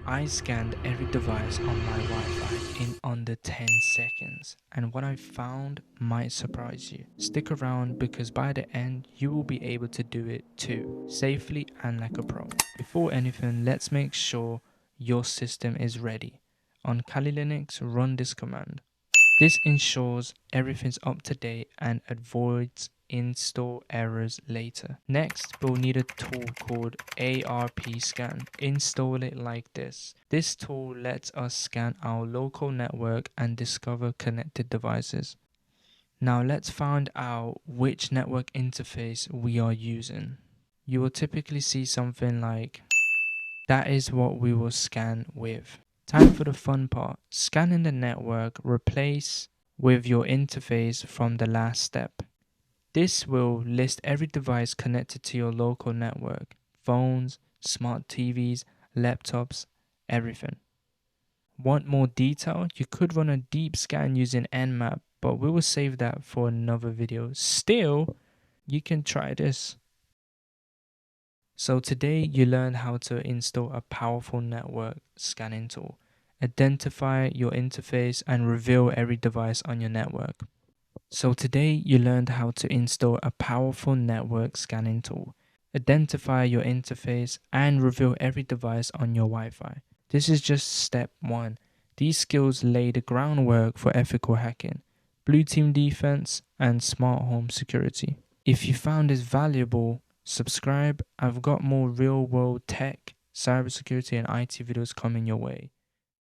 I scanned every device on my Wi-Fi in under 10 seconds, and what I found might surprise you. Stick around because by the end you will be able to do it too, safely and like a pro. Before anything, let's make sure your system is ready. On Kali Linux, run this command. This ensures everything's up to date and avoids install errors later. Next, we'll need a tool called arp-scan. Install it like this. This tool lets us scan our local network and discover connected devices. Now let's find out which network interface we are using. You will typically see something like that is what we will scan with. Time for the fun part. Scanning the network, replace with your interface from the last step. This will list every device connected to your local network. Phones, smart TVs, laptops, everything. Want more detail? You could run a deep scan using Nmap, but we will save that for another video. Still, you can try this. So today you learned how to install a powerful network scanning tool, identify your interface and reveal every device on your network. So today you learned how to install a powerful network scanning tool, identify your interface and reveal every device on your Wi-Fi. This is just step 1. These skills lay the groundwork for ethical hacking, blue team defense and smart home security. If you found this valuable, subscribe. I've got more real world tech, cybersecurity and IT videos coming your way.